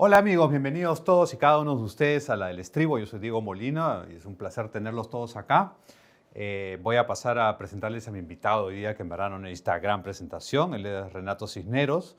Hola amigos, bienvenidos todos y cada uno de ustedes a la del Estribo. Yo soy Diego Molina y es un placer tenerlos todos acá. Voy a pasar a presentarles a mi invitado hoy día, que en verdad no necesita gran presentación. Él es Renato Cisneros.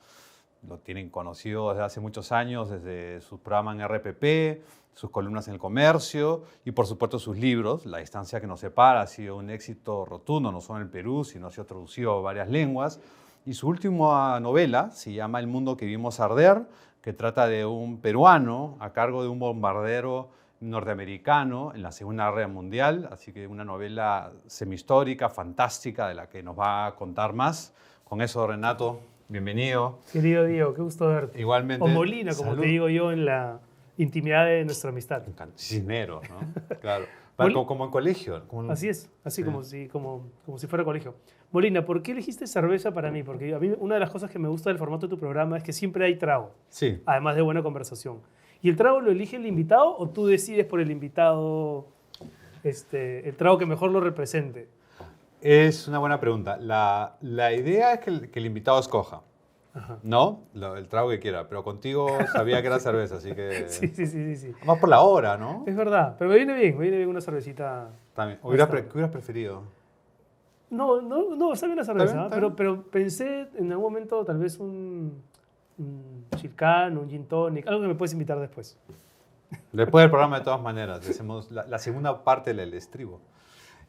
Lo tienen conocido desde hace muchos años, desde su programa en RPP, sus columnas en El Comercio y por supuesto sus libros. La distancia que nos separa ha sido un éxito rotundo, no solo en el Perú, sino ha sido traducido a varias lenguas. Y su última novela se llama El mundo que vimos arder, que trata de un peruano a cargo de un bombardero norteamericano en la Segunda Guerra Mundial. Así que una novela semihistórica, fantástica, de la que nos va a contar más. Con eso, Renato, bienvenido. Querido Diego, qué gusto verte. Igualmente. O Molina, como salud. te digo yo, en la intimidad de nuestra amistad. Cisneros, ¿no? Claro. Como en colegio. Así es, así Sí. como si fuera colegio. Molina, ¿por qué elegiste cerveza para mí? Porque a mí una de las cosas que me gusta del formato de tu programa es que siempre hay trago, Sí. además de buena conversación. ¿Y el trago lo elige el invitado o tú decides por el invitado el trago que mejor lo represente? Es una buena pregunta. La idea es que el invitado escoja. Ajá. ¿No? El trago que quiera. Pero contigo sabía que era cerveza, así que... Sí. Más por la hora, ¿no? Es verdad, pero me viene bien una cervecita. También. ¿Qué Bastante. hubieras preferido? No, está bien la cerveza, Está bien. pero pensé en algún momento tal vez un chilcán, un gin tonic, algo que me puedes invitar después. Después del programa, de todas maneras, hacemos la segunda parte del estribo.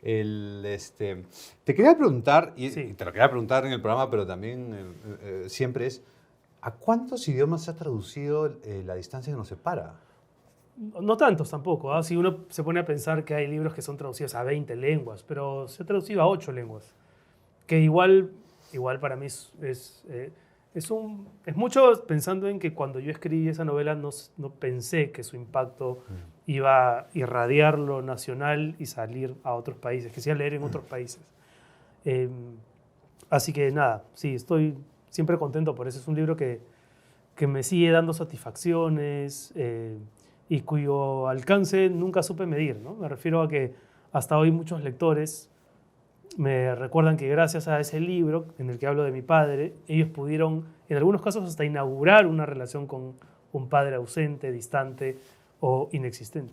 Te quería preguntar, y te lo quería preguntar en el programa, pero también siempre es, ¿a cuántos idiomas ha traducido La distancia que nos separa? No tantos tampoco, ¿ah? Si uno se pone a pensar que hay libros que son traducidos a 20 lenguas, pero se ha traducido a 8 lenguas, que igual para mí es mucho, pensando en que cuando yo escribí esa novela no pensé que su impacto iba a irradiar lo nacional y salir a otros países, que se iba a leer en otros países. Así que nada, sí, estoy siempre contento por eso. Es un libro que me sigue dando satisfacciones y cuyo alcance nunca supe medir, ¿no? Me refiero a que hasta hoy muchos lectores me recuerdan que gracias a ese libro en el que hablo de mi padre, ellos pudieron, en algunos casos, hasta inaugurar una relación con un padre ausente, distante o inexistente.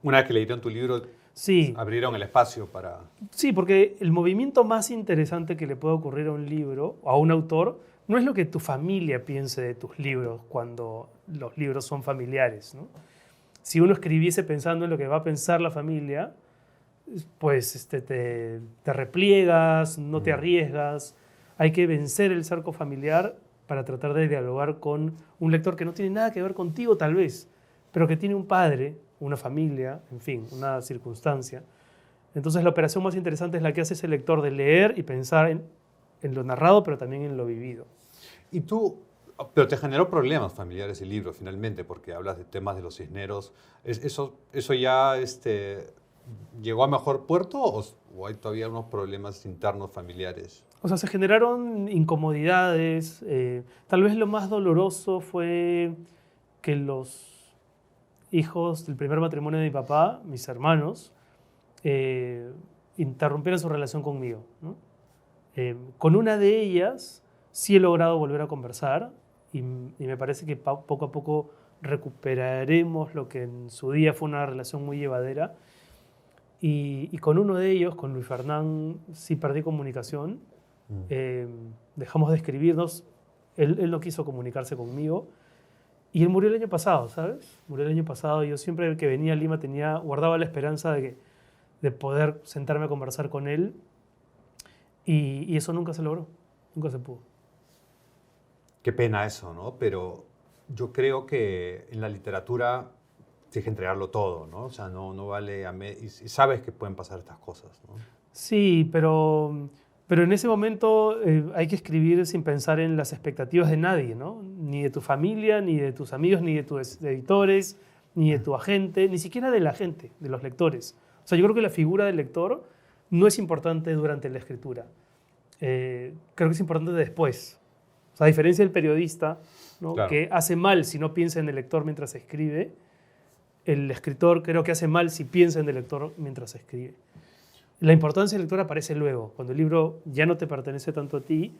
Una vez que leyeron tu libro, Sí, abrieron el espacio para... sí, porque el movimiento más interesante que le puede ocurrir a un libro o a un autor no es lo que tu familia piense de tus libros cuando los libros son familiares, ¿no? Si uno escribiese pensando en lo que va a pensar la familia, pues te repliegas, no te arriesgas. Hay que vencer el cerco familiar para tratar de dialogar con un lector que no tiene nada que ver contigo tal vez, pero que tiene un padre, una familia, en fin, una circunstancia. Entonces la operación más interesante es la que hace ese lector de leer y pensar en lo narrado, pero también en lo vivido. Pero te generó problemas familiares el libro finalmente, porque hablas de temas de los Cisneros. ¿Eso ya llegó a mejor puerto o hay todavía unos problemas internos familiares? O sea, se generaron incomodidades. Tal vez lo más doloroso fue que los hijos del primer matrimonio de mi papá, mis hermanos, interrumpieran su relación conmigo, ¿no? Con una de ellas sí he logrado volver a conversar y me parece que poco a poco recuperaremos lo que en su día fue una relación muy llevadera. Y con uno de ellos, con Luis Fernán, sí perdí comunicación. Dejamos de escribirnos. Él no quiso comunicarse conmigo. Y él murió el año pasado, ¿sabes? Murió el año pasado. Yo siempre que venía a Lima guardaba la esperanza de poder sentarme a conversar con él. Y eso nunca se logró. Nunca se pudo. Qué pena eso, ¿no? Pero yo creo que en la literatura tienes que entregarlo todo, ¿no? O sea, no vale y sabes que pueden pasar estas cosas, ¿no? Sí, pero en ese momento hay que escribir sin pensar en las expectativas de nadie, ¿no? Ni de tu familia, ni de tus amigos, ni de tus editores, ni de tu agente, ni siquiera de la gente, de los lectores. O sea, yo creo que la figura del lector no es importante durante la escritura. Creo que es importante después. O sea, a diferencia del periodista, ¿no? Claro. Que hace mal si no piensa en el lector mientras escribe, el escritor creo que hace mal si piensa en el lector mientras escribe. La importancia del lector aparece luego, cuando el libro ya no te pertenece tanto a ti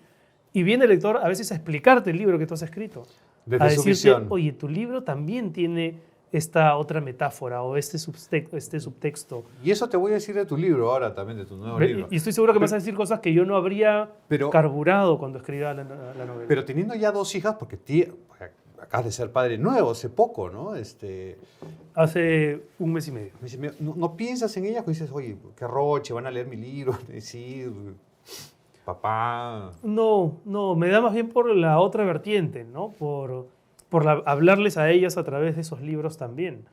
y viene el lector a veces a explicarte el libro que tú has escrito. Desde a su decirte, visión. oye, tu libro también tiene esta otra metáfora o este subtexto. Y eso te voy a decir de tu libro ahora también, de tu nuevo libro. Y estoy seguro que me vas a Pero, decir cosas que yo no habría pero, carburado cuando escribía la novela. pero teniendo ya 2 hijas, porque acabas de ser padre nuevo, hace poco, ¿no? Hace un mes y medio. Me dice, ¿no piensas en ellas? Pues dices, oye, qué roche, van a leer mi libro. Sí, papá. No, me da más bien por la otra vertiente, ¿no? Por hablarles a ellas a través de esos libros también.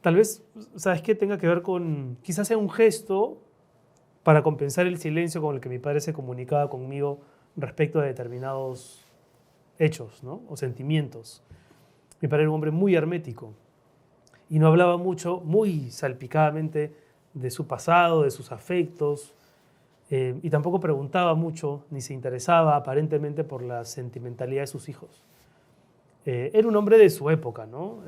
Tal vez, ¿sabes qué? Tenga que ver con, quizás sea un gesto para compensar el silencio con el que mi padre se comunicaba conmigo respecto a determinados hechos, ¿no? O sentimientos. Mi padre era un hombre muy hermético y no hablaba mucho, muy salpicadamente, de su pasado, de sus afectos, y tampoco preguntaba mucho ni se interesaba aparentemente por la sentimentalidad de sus hijos. Era un hombre de su época, ¿no?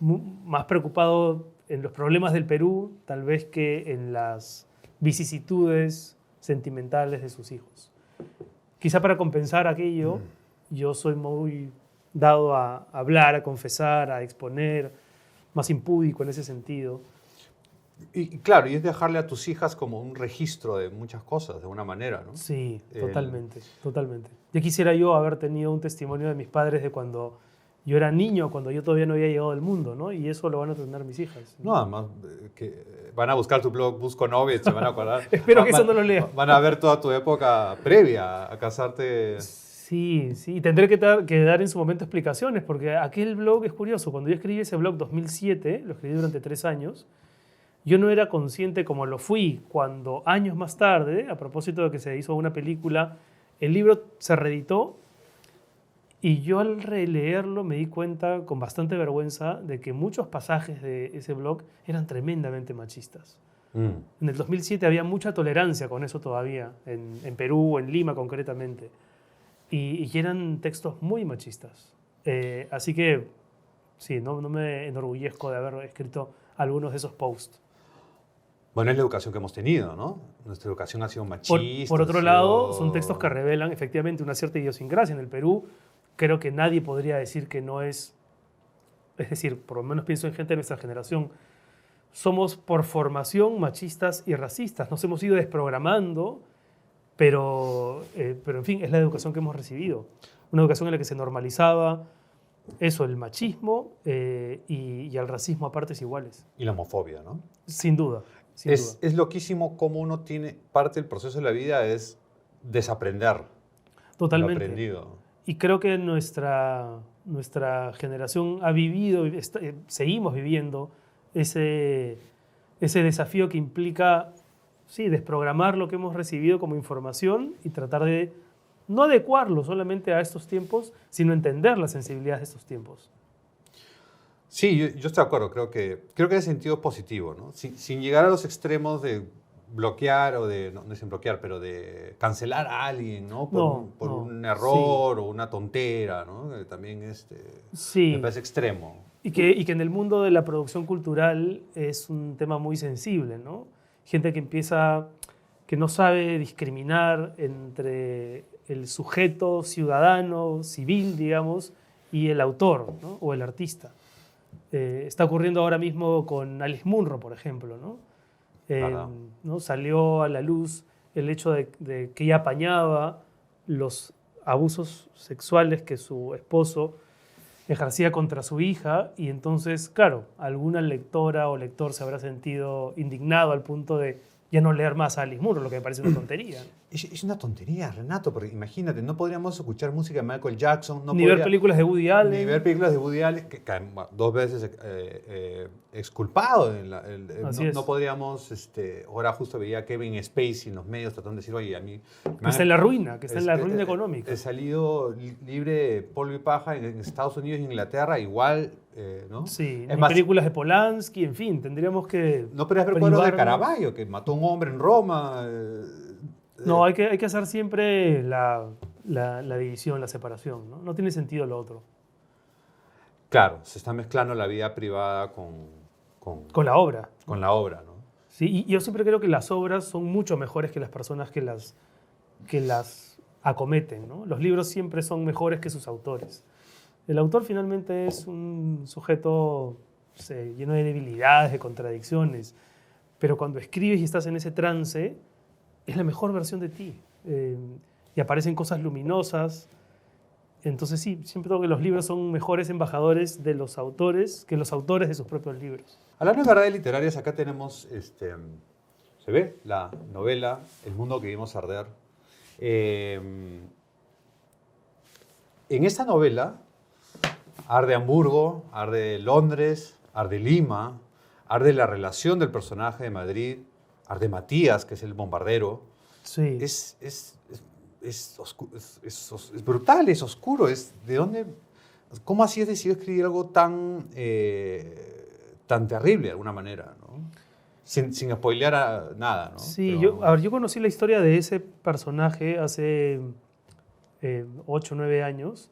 Más preocupado en los problemas del Perú tal vez que en las vicisitudes sentimentales de sus hijos. Quizá para compensar aquello, yo soy muy dado a hablar, a confesar, a exponer, más impúdico en ese sentido. Y claro, y es dejarle a tus hijas como un registro de muchas cosas, de una manera, ¿no? Sí, totalmente, totalmente. Ya quisiera yo haber tenido un testimonio de mis padres de cuando yo era niño, cuando yo todavía no había llegado al mundo, ¿no? Y eso lo van a tener mis hijas. No, además, que van a buscar tu blog Busco Novia y se van a acordar. Espero que eso no lo lean. Van a ver toda tu época previa a casarte. Sí, y tendré que dar en su momento explicaciones, porque aquel blog es curioso. Cuando yo escribí ese blog 2007, lo escribí durante 3 años, yo no era consciente como lo fui cuando años más tarde, a propósito de que se hizo una película, el libro se reeditó y yo al releerlo me di cuenta con bastante vergüenza de que muchos pasajes de ese blog eran tremendamente machistas. En el 2007 había mucha tolerancia con eso todavía, en Perú, en Lima concretamente, y eran textos muy machistas. Así que sí, no me enorgullezco de haber escrito algunos de esos posts. Bueno, es la educación que hemos tenido, ¿no? Nuestra educación ha sido machista. Por otro lado, son textos que revelan efectivamente una cierta idiosincrasia. En el Perú, creo que nadie podría decir que no es... Es decir, por lo menos pienso en gente de nuestra generación, somos por formación machistas y racistas. Nos hemos ido desprogramando, pero en fin, es la educación que hemos recibido. Una educación en la que se normalizaba eso, el machismo y el racismo a partes iguales. Y la homofobia, ¿no? Sin duda. Es loquísimo cómo uno tiene, parte del proceso de la vida es desaprender Totalmente. lo aprendido. Y creo que nuestra generación ha vivido, seguimos viviendo ese desafío que implica, sí, desprogramar lo que hemos recibido como información y tratar de no adecuarlo solamente a estos tiempos, sino entender la sensibilidad de estos tiempos. Sí, yo estoy de acuerdo. Creo que ese sentido es positivo, ¿no? Sin llegar a los extremos de bloquear o de, no es en bloquear, pero de cancelar a alguien, ¿no? Por un error o una tontera, ¿no? Que también me parece extremo. Y que en el mundo de la producción cultural es un tema muy sensible, ¿no? Gente que no sabe discriminar entre el sujeto ciudadano, civil, digamos, y el autor, ¿no? O el artista. Está ocurriendo ahora mismo con Alice Munro, por ejemplo, ¿no? ¿No? Salió a la luz el hecho de que ella apañaba los abusos sexuales que su esposo ejercía contra su hija y entonces, claro, alguna lectora o lector se habrá sentido indignado al punto de ya no leer más a Alice Munro, lo que me parece una tontería. Es una tontería, Renato, porque imagínate, no podríamos escuchar música de Michael Jackson. Ni ver películas de Woody Allen. Ni ver películas de Woody Allen, que 2 veces exculpado. No podríamos, ahora justo veía a Kevin Spacey en los medios tratando de decir, oye, a mí... Que está en la ruina, económica. He salido libre de polvo y paja en Estados Unidos e Inglaterra, igual, ¿no? Sí, ni películas de Polanski, en fin, tendríamos que... No podrías ver cuadros de Caravaggio, que mató a un hombre en Roma. No, hay que hacer siempre la división, la separación, ¿no? No tiene sentido lo otro. Claro, se está mezclando la vida privada con la obra. Con la obra, ¿no? Sí, y yo siempre creo que las obras son mucho mejores que las personas que las acometen, ¿no? Los libros siempre son mejores que sus autores. El autor finalmente es un sujeto lleno de debilidades, de contradicciones, pero cuando escribes y estás en ese trance, es la mejor versión de ti. Y aparecen cosas luminosas. Entonces sí, siempre creo que los libros son mejores embajadores de los autores que los autores de sus propios libros. Hablando de verdades literarias, acá tenemos, se ve la novela El mundo que vimos arder. En esta novela arde Hamburgo, arde Londres, arde Lima, arde la relación del personaje de Madrid, arde Matías, que es el bombardero. Sí. Es brutal, es oscuro. ¿De dónde? ¿Cómo así has decidido escribir algo tan terrible de alguna manera, ¿no? Sin spoilear nada, ¿no? Sí, Pero... yo conocí la historia de ese personaje hace 8 o 9 años.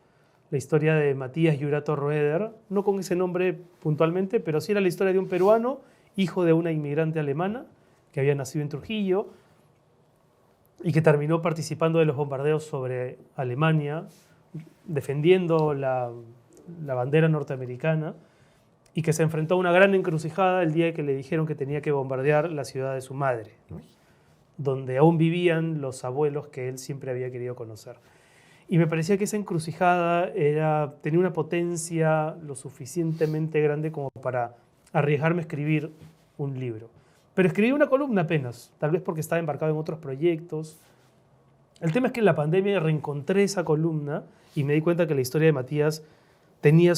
La historia de Matías Yurato Roeder, no con ese nombre puntualmente, pero sí era la historia de un peruano, hijo de una inmigrante alemana, que había nacido en Trujillo y que terminó participando de los bombardeos sobre Alemania, defendiendo la bandera norteamericana, y que se enfrentó a una gran encrucijada el día que le dijeron que tenía que bombardear la ciudad de su madre, ¿no? Donde aún vivían los abuelos que él siempre había querido conocer. Y me parecía que esa encrucijada tenía una potencia lo suficientemente grande como para arriesgarme a escribir un libro. Pero escribí una columna apenas, tal vez porque estaba embarcado en otros proyectos. El tema es que en la pandemia reencontré esa columna y me di cuenta que la historia de Matías tenía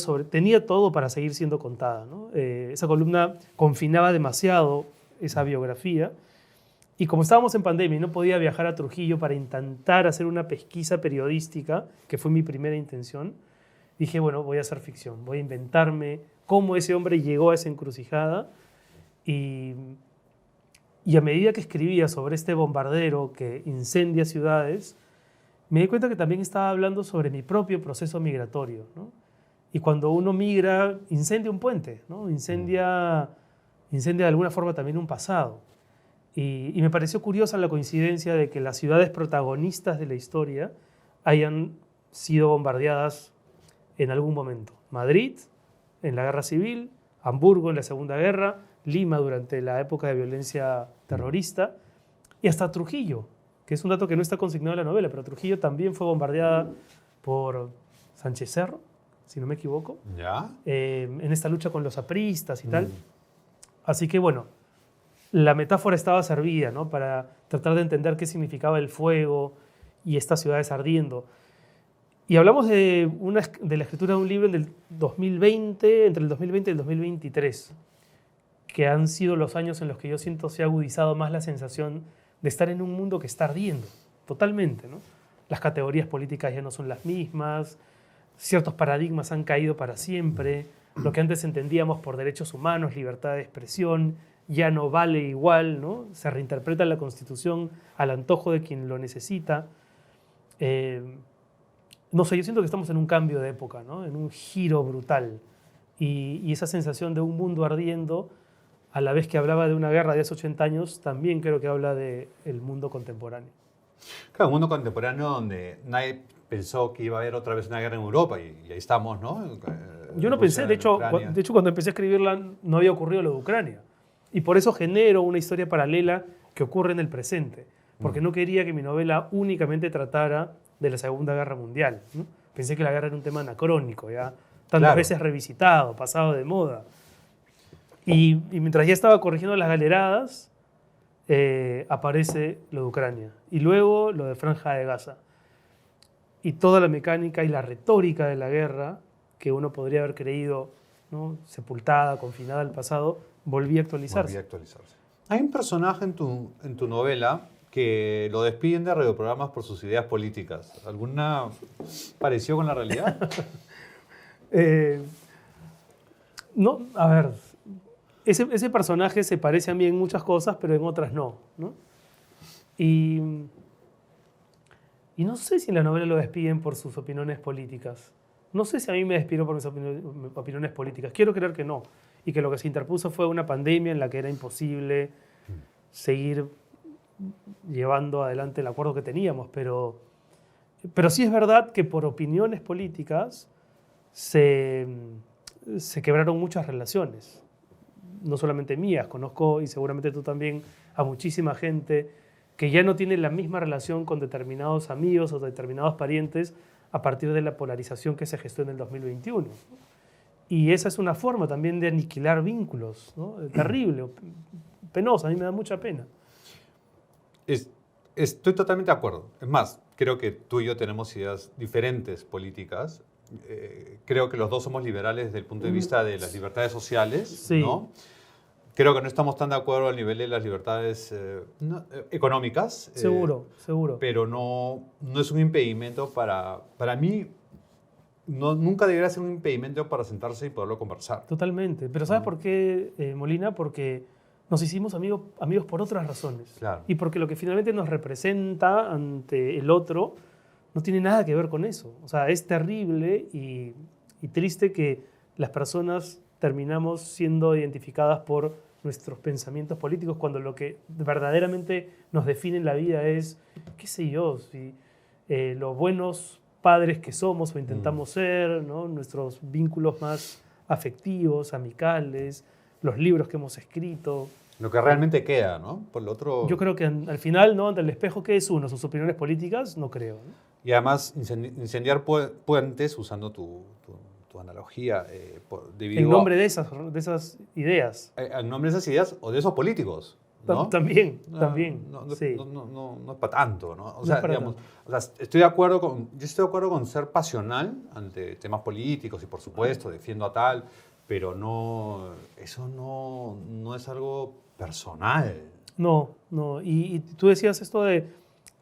todo para seguir siendo contada, ¿no? Esa columna confinaba demasiado esa biografía. Y como estábamos en pandemia y no podía viajar a Trujillo para intentar hacer una pesquisa periodística, que fue mi primera intención, dije, bueno, voy a hacer ficción, voy a inventarme cómo ese hombre llegó a esa encrucijada. Y a medida que escribía sobre este bombardero que incendia ciudades, me di cuenta que también estaba hablando sobre mi propio proceso migratorio, ¿no? Y cuando uno migra, incendia un puente, ¿no? Incendia de alguna forma también un pasado. Y me pareció curiosa la coincidencia de que las ciudades protagonistas de la historia hayan sido bombardeadas en algún momento. Madrid, en la Guerra Civil, Hamburgo en la Segunda Guerra, Lima durante la época de violencia terrorista, y hasta Trujillo, que es un dato que no está consignado en la novela, pero Trujillo también fue bombardeada por Sánchez Cerro, si no me equivoco, ¿Ya? En esta lucha con los apristas y tal. Así que bueno, la metáfora estaba servida, ¿no? Para tratar de entender qué significaba el fuego y estas ciudades ardiendo. Y hablamos de la escritura de un libro entre el 2020 y el 2023, que han sido los años en los que yo siento se ha agudizado más la sensación de estar en un mundo que está ardiendo, totalmente, ¿no? Las categorías políticas ya no son las mismas, ciertos paradigmas han caído para siempre, lo que antes entendíamos por derechos humanos, libertad de expresión, ya no vale igual, ¿no? Se reinterpreta la Constitución al antojo de quien lo necesita. No sé, yo siento que estamos en un cambio de época, ¿no? En un giro brutal. Y esa sensación de un mundo ardiendo, a la vez que hablaba de una guerra de hace 80 años, también creo que habla del mundo contemporáneo. Claro, un mundo contemporáneo donde nadie pensó que iba a haber otra vez una guerra en Europa y ahí estamos, ¿no? Yo no pensé, de hecho, cuando empecé a escribirla no había ocurrido lo de Ucrania. Y por eso genero una historia paralela que ocurre en el presente, porque no quería que mi novela únicamente tratara de la Segunda Guerra Mundial, ¿no? Pensé que la guerra era un tema anacrónico, ya tantas veces revisitado, pasado de moda. Y mientras ya estaba corrigiendo las galeradas, aparece lo de Ucrania. Y luego lo de Franja de Gaza. Y toda la mecánica y la retórica de la guerra, que uno podría haber creído, ¿no?, sepultada, confinada al pasado, volvía a actualizarse. Hay un personaje en tu novela que lo despiden de radioprogramas por sus ideas políticas. ¿Alguna pareció con la realidad? No, a ver, ese personaje se parece a mí en muchas cosas, pero en otras no, ¿no? Y no sé si en la novela lo despiden por sus opiniones políticas. No sé si a mí me despidieron por mis opiniones políticas. Quiero creer que no. Y que lo que se interpuso fue una pandemia en la que era imposible seguir llevando adelante el acuerdo que teníamos. Pero Pero sí es verdad que por opiniones políticas se quebraron muchas relaciones, no solamente mías, conozco y seguramente tú también a muchísima gente que ya no tiene la misma relación con determinados amigos o determinados parientes a partir de la polarización que se gestó en el 2021. Y esa es una forma también de aniquilar vínculos, ¿no? Terrible, penosa, a mí me da mucha pena. Estoy totalmente de acuerdo. Es más, creo que tú y yo tenemos ideas diferentes políticas. Creo que los dos somos liberales desde el punto de vista de las libertades sociales, Sí. ¿no? Creo que no estamos tan de acuerdo al nivel de las libertades económicas. Seguro, seguro. Pero no es un impedimento para mí, nunca debería ser un impedimento para sentarse y poderlo conversar. Totalmente. Pero ¿sabes por qué, Molina? Porque nos hicimos amigos por otras razones. Claro. Y porque lo que finalmente nos representa ante el otro no tiene nada que ver con eso. O sea, es terrible y triste que las personas terminamos siendo identificadas por nuestros pensamientos políticos cuando lo que verdaderamente nos define en la vida es, qué sé yo, si, los buenos padres que somos o intentamos ser, ¿no? Nuestros vínculos más afectivos, amicales, los libros que hemos escrito. Lo que realmente queda, ¿no? Por lo otro... Yo creo que al final, ¿no? Ante el espejo, ¿qué es uno? ¿Sus opiniones políticas? No creo, ¿no? Y además, incendiar puentes, usando tu analogía, debido En nombre de esas ideas. en nombre de esas ideas o de esos políticos, ¿no? También, No, también. No Sí. No es para tanto, ¿no? O No sea, es para digamos, tanto. o sea, yo estoy de acuerdo con ser pasional ante temas políticos y, por supuesto, defiendo a tal, pero eso no es algo personal. No, no. Y tú decías esto de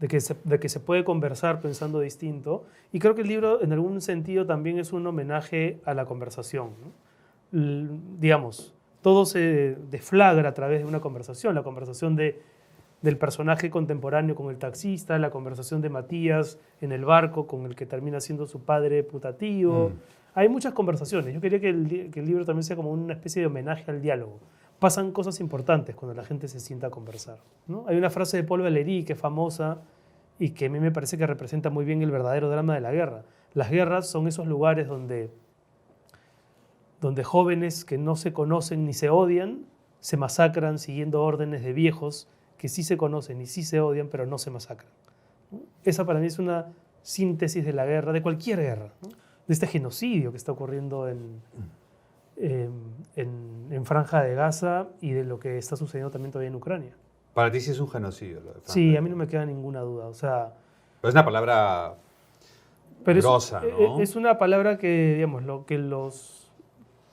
que se puede conversar pensando distinto. Y creo que el libro, en algún sentido, también es un homenaje a la conversación, ¿no? Digamos, todo se desflagra a través de una conversación. La conversación del personaje contemporáneo con el taxista, la conversación de Matías en el barco con el que termina siendo su padre putativo. Hay muchas conversaciones. Yo quería que el libro también sea como una especie de homenaje al diálogo. Pasan cosas importantes cuando la gente se sienta a conversar, ¿no? Hay una frase de Paul Valéry que es famosa y que a mí me parece que representa muy bien el verdadero drama de la guerra. Las guerras son esos lugares donde jóvenes que no se conocen ni se odian se masacran siguiendo órdenes de viejos que sí se conocen y sí se odian, pero no se masacran, ¿no? Esa para mí es una síntesis de la guerra, de cualquier guerra, ¿no? De este genocidio que está ocurriendo en Franja de Gaza y de lo que está sucediendo también todavía en Ucrania. Para ti sí es un genocidio lo de Franja. Sí, a mí no me queda ninguna duda. O sea, pero es una palabra grosa, ¿no? Es una palabra que, digamos, lo que los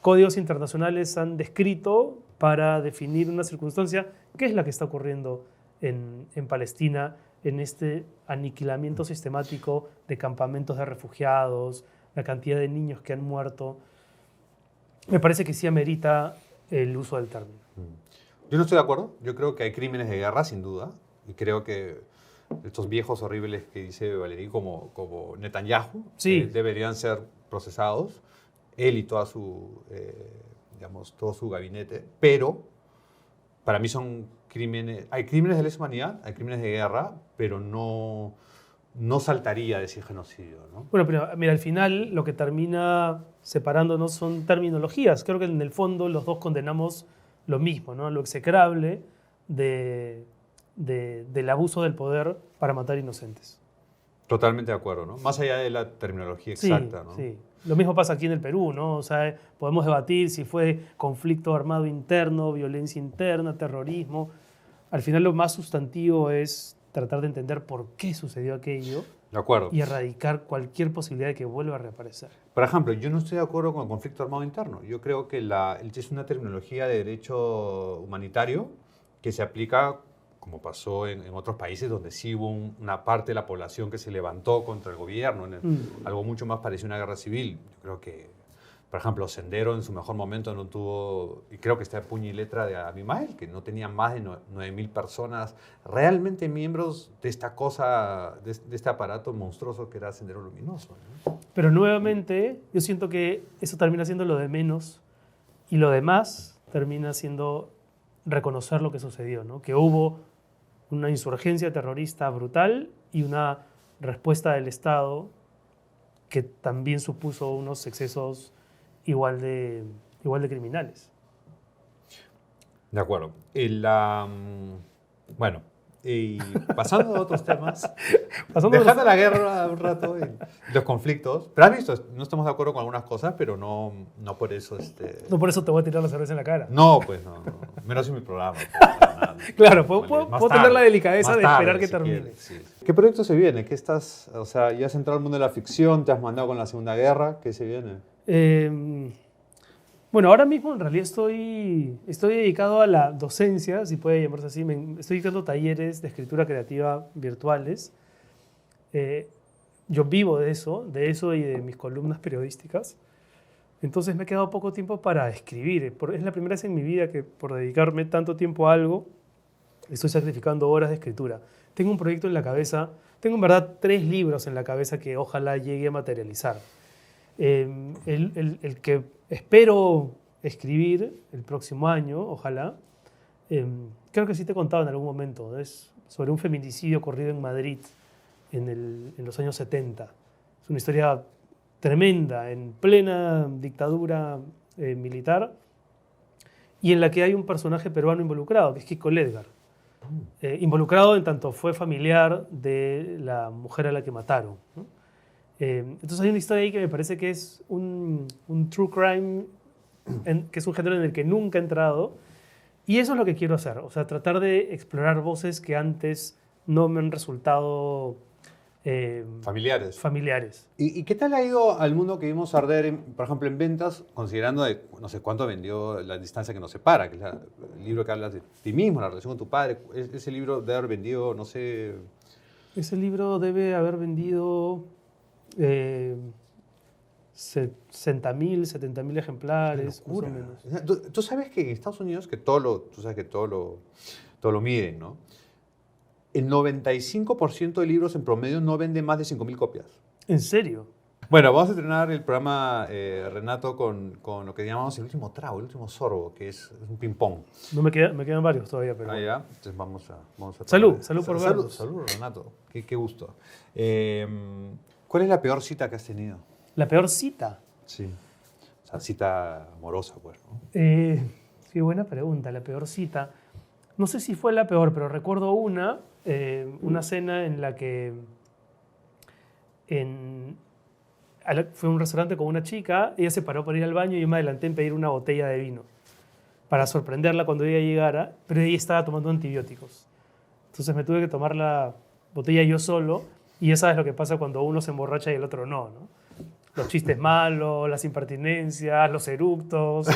códigos internacionales han descrito para definir una circunstancia que es la que está ocurriendo en Palestina, en este aniquilamiento sistemático de campamentos de refugiados, la cantidad de niños que han muerto. Me parece que sí amerita el uso del término. Yo no estoy de acuerdo. Yo creo que hay crímenes de guerra, sin duda. Y creo que estos viejos horribles que dice Valery, como Netanyahu, Sí. Deberían ser procesados. Él y todo su gabinete. Pero para mí son crímenes... Hay crímenes de lesa humanidad, hay crímenes de guerra, pero no saltaría a decir genocidio, ¿no? Bueno, pero mira, al final lo que termina separándonos son terminologías. Creo que en el fondo los dos condenamos lo mismo, ¿no? Lo execrable del abuso del poder para matar inocentes. Totalmente de acuerdo, ¿no? Más allá de la terminología exacta, Sí, ¿no? sí. Lo mismo pasa aquí en el Perú, ¿no? O sea, podemos debatir si fue conflicto armado interno, violencia interna, terrorismo. Al final lo más sustantivo es tratar de entender por qué sucedió aquello. De acuerdo. Y erradicar cualquier posibilidad de que vuelva a reaparecer. Por ejemplo, yo no estoy de acuerdo con el conflicto armado interno. Yo creo que es una terminología de derecho humanitario que se aplica, como pasó en otros países, donde sí hubo una parte de la población que se levantó contra el gobierno, algo mucho más parecido a una guerra civil. Yo creo que, por ejemplo, Sendero en su mejor momento no tuvo, y creo que está de puño y letra de Abimael, que no tenía más de 9.000 personas realmente miembros de esta cosa, de este aparato monstruoso que era Sendero Luminoso, ¿no? Pero nuevamente yo siento que eso termina siendo lo de menos y lo demás termina siendo reconocer lo que sucedió, ¿no? Que hubo una insurgencia terrorista brutal y una respuesta del Estado que también supuso unos excesos igual de criminales. De acuerdo. Bueno, y pasando a otros temas, dejando la guerra un rato y los conflictos. Pero has visto, no estamos de acuerdo con algunas cosas, pero no por eso... No por eso te voy a tirar la cerveza en la cara. No, pues no. Menos en mi programa. Claro, puedo tener la delicadeza de esperar que termine. Sí. ¿Qué proyecto se viene? ¿Qué estás, o sea, ya has entrado al mundo de la ficción, te has mandado con la Segunda Guerra? ¿Qué se viene? Bueno, ahora mismo en realidad estoy dedicado a la docencia, si puede llamarse así. Estoy dictando talleres de escritura creativa virtuales. Yo vivo de eso y de mis columnas periodísticas. Entonces me ha quedado poco tiempo para escribir. Es la primera vez en mi vida que por dedicarme tanto tiempo a algo, estoy sacrificando horas de escritura. Tengo un proyecto en la cabeza, tengo en verdad 3 libros en la cabeza que ojalá llegue a materializar. El que espero escribir el próximo año, ojalá, creo que sí te he contado en algún momento, es sobre un feminicidio ocurrido en Madrid en los años 70. Es una historia tremenda, en plena dictadura militar, y en la que hay un personaje peruano involucrado, que es Kiko Ledgar. Involucrado en tanto fue familiar de la mujer a la que mataron, ¿no? Entonces hay una historia ahí que me parece que es un true crime, que es un género en el que nunca he entrado, y eso es lo que quiero hacer, o sea, tratar de explorar voces que antes no me han resultado familiares. ¿Y qué tal ha ido al mundo que vimos arder, por ejemplo, en ventas, considerando no sé cuánto vendió La distancia que nos separa, que es el libro que hablas de ti mismo, la relación con tu padre? Ese libro debe haber vendido, no sé... Ese libro debe haber vendido 60.000, 70.000 ejemplares, más o menos. Tú sabes que en Estados Unidos, que tú sabes que todo lo miden, ¿no? El 95% de libros en promedio no vende más de 5.000 copias. ¿En serio? Bueno, vamos a estrenar el programa, Renato, con lo que llamamos el último trago, el último sorbo, que es un ping-pong. No me quedan varios todavía, pero... Ah, ya. Entonces vamos a Salud por vernos. Salud, Renato. Qué gusto. ¿Cuál es la peor cita que has tenido? ¿La peor cita? Sí. O sea, cita amorosa, pues, ¿no? Qué buena pregunta, la peor cita. No sé si fue la peor, pero recuerdo una cena en la que fue a un restaurante con una chica, ella se paró para ir al baño y yo me adelanté en pedir una botella de vino para sorprenderla cuando ella llegara, pero ella estaba tomando antibióticos. Entonces me tuve que tomar la botella yo solo, y ya sabes lo que pasa cuando uno se emborracha y el otro no, ¿no? Los chistes malos, las impertinencias, los eructos.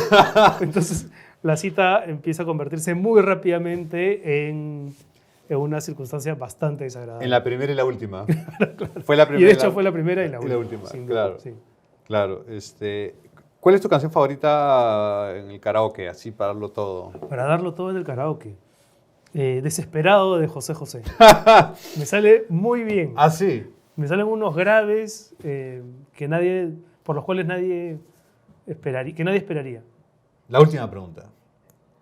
Entonces la cita empieza a convertirse muy rápidamente en una circunstancia bastante desagradable. En la primera y la última. Claro. Fue la primera y de hecho fue la primera y la última. Sin duda, claro. Sí. Claro. ¿Cuál es tu canción favorita en el karaoke? Así para darlo todo. Para darlo todo en el karaoke. Desesperado, de José José. Me sale muy bien. ¿Ah, sí? Me salen unos graves por los cuales nadie esperaría. La última pregunta.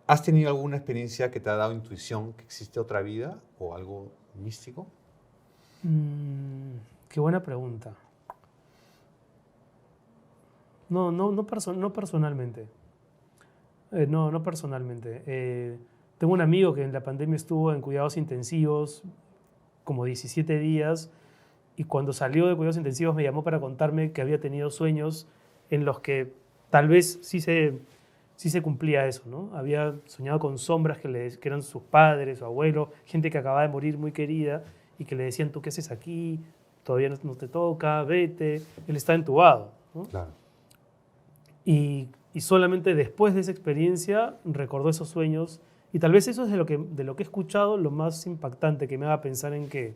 ¿Has tenido alguna experiencia que te ha dado intuición que existe otra vida o algo místico? Qué buena pregunta. No personalmente. No personalmente. Tengo un amigo que en la pandemia estuvo en cuidados intensivos como 17 días, y cuando salió de cuidados intensivos me llamó para contarme que había tenido sueños en los que tal vez sí se cumplía eso, ¿no? Había soñado con sombras que eran sus padres o abuelos, gente que acababa de morir muy querida y que le decían: ¿tú qué haces aquí? Todavía no te toca, vete. Él está entubado, ¿no? Claro. Y solamente después de esa experiencia recordó esos sueños, y tal vez eso es de lo que he escuchado lo más impactante, que me haga pensar en que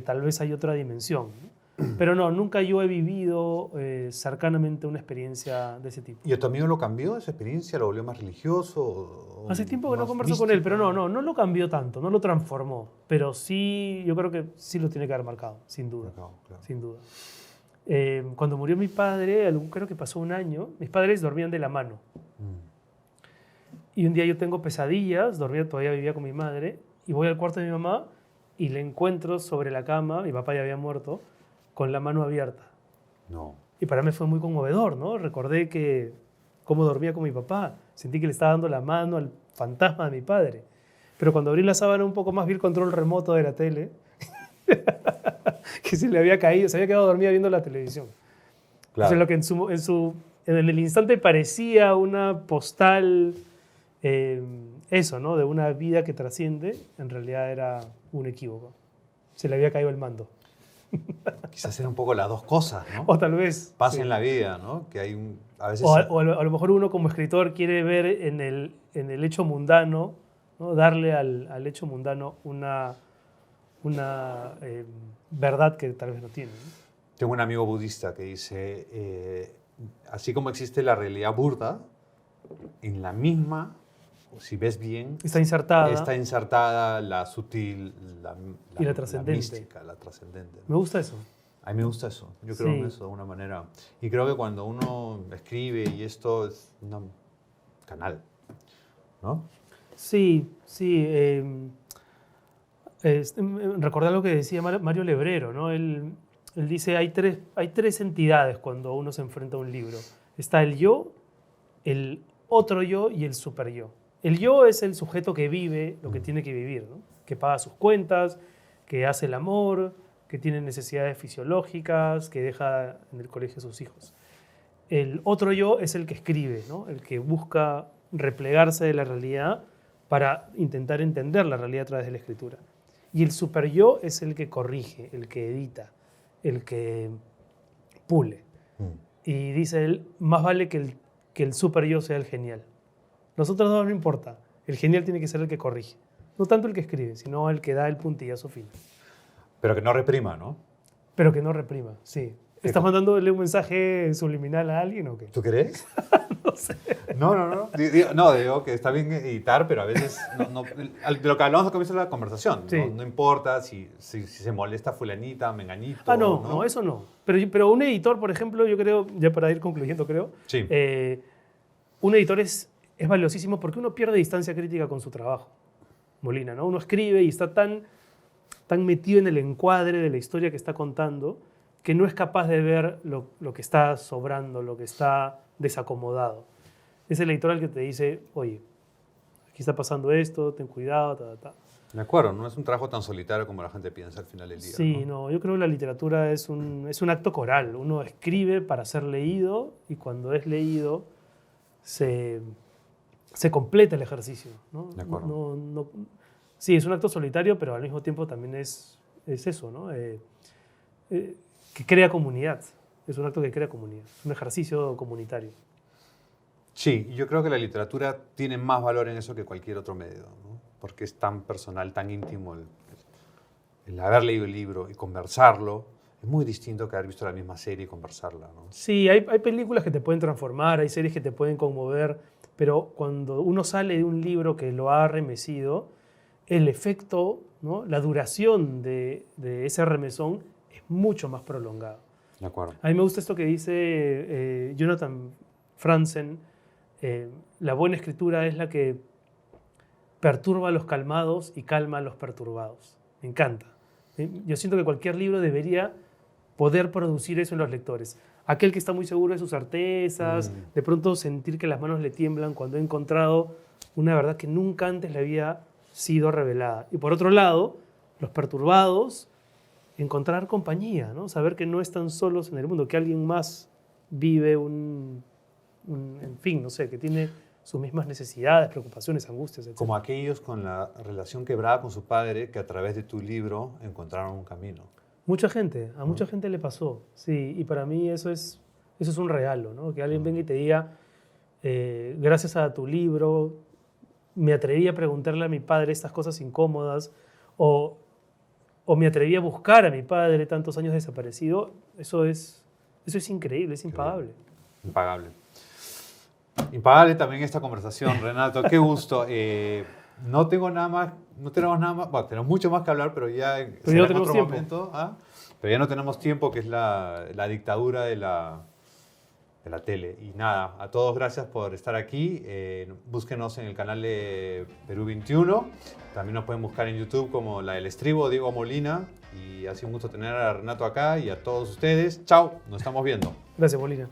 tal vez hay otra dimensión, ¿no? Pero no, nunca yo he vivido cercanamente una experiencia de ese tipo. ¿Y a tu amigo lo cambió esa experiencia? ¿Lo volvió más religioso? Hace tiempo que no converso con él, pero no lo cambió tanto, no lo transformó. Pero sí, yo creo que sí lo tiene que haber marcado, sin duda. Claro. Sin duda. Cuando murió mi padre, creo que pasó un año, mis padres dormían de la mano. Y un día yo tengo pesadillas, todavía vivía con mi madre, y voy al cuarto de mi mamá y le encuentro sobre la cama, mi papá ya había muerto, con la mano abierta. No. Y para mí fue muy conmovedor, ¿no? Recordé que cómo dormía con mi papá. Sentí que le estaba dando la mano al fantasma de mi padre. Pero cuando abrí la sábana un poco más, vi el control remoto de la tele, que se le había caído, se había quedado dormida viendo la televisión. Claro. Entonces, lo que en el instante parecía una postal, eso, ¿no? De una vida que trasciende, en realidad era un equívoco. Se le había caído el mando. Quizás eran un poco las dos cosas, ¿no? O tal vez. Pasa sí. en la vida, ¿no? Que hay a veces... O a lo mejor uno como escritor quiere ver en el hecho mundano, ¿no? Darle al hecho mundano una verdad que tal vez no tiene, ¿no? Tengo un amigo budista que dice, así como existe la realidad burda, en la misma, si ves bien, Está insertada la sutil, y la trascendente. mística, la trascendente. Me gusta eso. A mí me gusta eso, yo creo en Sí. eso de alguna manera. Y creo que cuando uno escribe y esto es un canal, ¿no? Sí, sí. Recordar lo que decía Mario Lebrero, ¿no? Él dice, hay tres entidades cuando uno se enfrenta a un libro. Está el yo, el otro yo y el super yo. El yo es el sujeto que vive lo que tiene que vivir, ¿no? Que paga sus cuentas, que hace el amor, que tiene necesidades fisiológicas, que deja en el colegio a sus hijos. El otro yo es el que escribe, ¿no? El que busca replegarse de la realidad para intentar entender la realidad a través de la escritura. Y el super yo es el que corrige, el que edita, el que pule. Y dice él, más vale que el super yo sea el genial. Los otros dos no importa. El genial tiene que ser el que corrige. No tanto el que escribe, sino el que da el puntillazo final. Pero que no reprima, ¿no? Pero que no reprima, sí. ¿Estás mandándole un mensaje subliminal a alguien o qué? ¿Tú crees? No sé. No. Digo que está bien editar, pero a veces de lo que hablamos al comienzo de la conversación. Sí. No importa si se molesta fulanita, menganito. Ah, no, eso no. Pero un editor, por ejemplo, yo creo, ya para ir concluyendo, creo, Sí. Un editor es valiosísimo porque uno pierde distancia crítica con su trabajo. Molina, ¿no? Uno escribe y está tan metido en el encuadre de la historia que está contando que no es capaz de ver lo que está sobrando, lo que está desacomodado. Es el editor el que te dice, oye, aquí está pasando esto, ten cuidado, De acuerdo, no es un trabajo tan solitario como la gente piensa al final del día. Sí, no, yo creo que la literatura es un acto coral. Uno escribe para ser leído y cuando es leído se completa el ejercicio, ¿no? De acuerdo. Sí, es un acto solitario, pero al mismo tiempo también es eso, ¿no? Que crea comunidad. Es un acto que crea comunidad. Es un ejercicio comunitario. Sí, yo creo que la literatura tiene más valor en eso que cualquier otro medio, ¿no? Porque es tan personal, tan íntimo el haber leído el libro y conversarlo. Es muy distinto que haber visto la misma serie y conversarla, ¿no? Sí, hay películas que te pueden transformar, hay series que te pueden conmover, pero cuando uno sale de un libro que lo ha remecido, el efecto, ¿no? La duración de ese remesón es mucho más prolongado. De acuerdo. A mí me gusta esto que dice Jonathan Franzen, la buena escritura es la que perturba a los calmados y calma a los perturbados. Me encanta. Yo siento que cualquier libro debería poder producir eso en los lectores. Aquel que está muy seguro de sus certezas, de pronto sentir que las manos le tiemblan cuando ha encontrado una verdad que nunca antes le había sido revelada. Y por otro lado, los perturbados, encontrar compañía, ¿no? Saber que no están solos en el mundo, que alguien más vive en fin, no sé, que tiene sus mismas necesidades, preocupaciones, angustias, etc. Como aquellos con la relación quebrada con su padre que a través de tu libro encontraron un camino. A mucha gente le pasó, sí, y para mí eso es un regalo, ¿no? Que alguien venga y te diga, gracias a tu libro, me atreví a preguntarle a mi padre estas cosas incómodas, o me atreví a buscar a mi padre tantos años desaparecido. Eso es increíble, es impagable. Impagable. Impagable también esta conversación, Renato. Qué gusto. No tenemos nada más, bueno, tenemos mucho más que hablar, pero ya será en otro momento. Pero ya no tenemos tiempo, que es la dictadura de de la tele. Y nada, a todos gracias por estar aquí. Búsquenos en el canal de Perú 21. También nos pueden buscar en YouTube como La del Estribo, Diego Molina. Y ha sido un gusto tener a Renato acá y a todos ustedes. Chao, nos estamos viendo. Gracias, Molina.